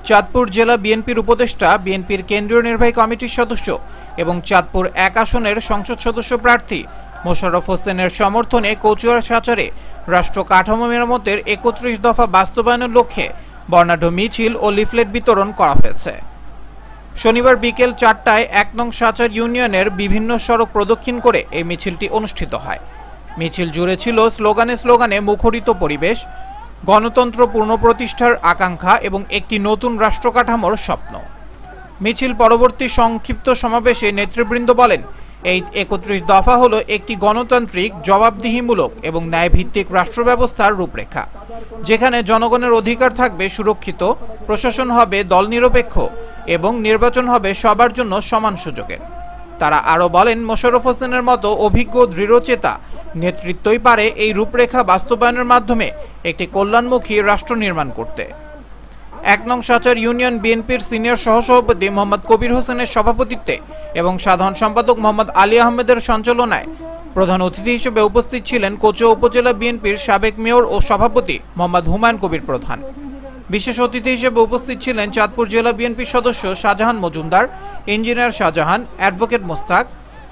চাঁদপুর জেলা বিএনপির উপদেষ্টা, বিএনপির কেন্দ্রীয় নির্বাহী কমিটির সদস্য এবং চাঁদপুর ১ আসনের সংসদ সদস্য প্রার্থী মোশাররফ হোসেনের সমর্থনে কচুয়া সাচারে রাষ্ট্র কাঠামো মেরামতের ৩১ দফা বাস্তবায়নের লক্ষ্যে বর্ণাঢ্য মিছিল ও লিফলেট বিতরণ করা হয়েছে। শনিবার বিকেল ৪টায় ১ নং সাচার ইউনিয়নের বিভিন্ন সড়ক প্রদক্ষিণ করে এই মিছিলটি অনুষ্ঠিত হয়। মিছিল জুড়ে ছিল স্লোগানে স্লোগানে মুখরিত পরিবেশ, গণতন্ত্র পুনঃপ্রতিষ্ঠার আকাঙ্ক্ষা এবং একটি নতুন রাষ্ট্র কাঠামোর স্বপ্ন। মিছিল পরবর্তী সংক্ষিপ্ত সমাবেশে নেতৃবৃন্দ বলেন, এই ৩১ দফা হলো একটি গণতান্ত্রিক, জবাবদিহিমূলক এবং ন্যায়ভিত্তিক রাষ্ট্র ব্যবস্থার রূপরেখা, যেখানে জনগণের অধিকার থাকবে সুরক্ষিত, প্রশাসন হবে দলনিরপেক্ষ এবং নির্বাচন হবে সবার জন্য সমান সুযোগের। তারা আরও বলেন, মোশাররফ হোসেনের মতো অভিজ্ঞ দৃঢ়চেতা নেতৃত্বই পারে এই রূপরেখা বাস্তবায়নের মাধ্যমে একটি কল্যাণমুখী রাষ্ট্র নির্মাণ করতে। ১ নং সাচার ইউনিয়ন বিএনপির সিনিয়র সহসভাপতি মোহাম্মদ কবির হোসেনের সভাপতিত্বে এবং সাধারণ সম্পাদক মোহাম্মদ আলী আহমেদের সঞ্চালনায় প্রধান অতিথি হিসেবে উপস্থিত ছিলেন কচুয়া উপজেলা বিএনপির সাবেক মেয়র ও সভাপতি মোহাম্মদ হুমায়ুন কবির প্রধান। বিশেষ অতিথি হিসেবে উপস্থিত ছিলেন চাঁদপুর জেলা বিএনপির সদস্য শাহজাহান মজুমদার, ইঞ্জিনিয়ার শাহজাহান, অ্যাডভোকেট মোস্তাক,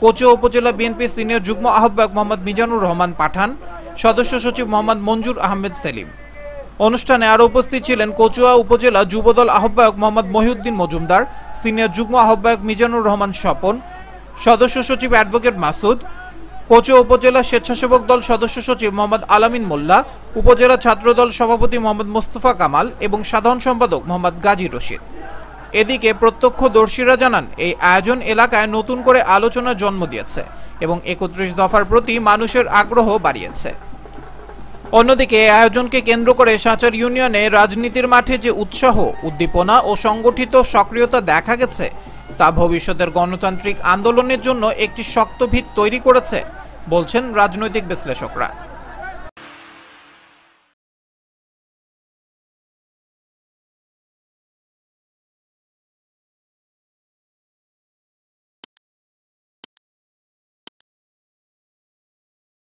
কচুয়া উপজেলা বিএনপির সিনিয়র যুগ্ম আহ্বায়ক মোহাম্মদ মিজানুর রহমান পাঠান, সদস্য সচিব মোহাম্মদ মঞ্জুর আহমেদ সেলিম। অনুষ্ঠানে আরও উপস্থিত ছিলেন কচুয়া উপজেলা যুবদল আহ্বায়ক মোহাম্মদ মহিউদ্দিন মজুমদার, সিনিয়র যুগ্ম আহ্বায়ক মিজানুর রহমান স্বপন, সদস্য সচিব অ্যাডভোকেট মাসুদ, কচুয়া উপজেলা স্বেচ্ছাসেবক দল সদস্য সচিব মোহাম্মদ আলামিন মোল্লা, উপজেলা ছাত্রদল সভাপতি মোহাম্মদ মোস্তফা কামাল এবং সাধারণ সম্পাদক মোহাম্মদ গাজী রশিদ। এদিকে প্রত্যক্ষদর্শীরা জানান, এই আয়োজন এলাকায় নতুন করে আলোচনার জন্ম দিয়েছে এবং ৩১ দফার প্রতি মানুষের আগ্রহ বাড়িয়েছে। অন্যদিকে এই আয়োজনকে কেন্দ্র করে সাচার ইউনিয়নে রাজনীতির মাঠে যে উৎসাহ, উদ্দীপনা ও সংগঠিত সক্রিয়তা দেখা গেছে, তা ভবিষ্যতের গণতান্ত্রিক আন্দোলনের জন্য একটি শক্ত ভিত তৈরি করেছে বলছেন রাজনৈতিক বিশ্লেষকরা।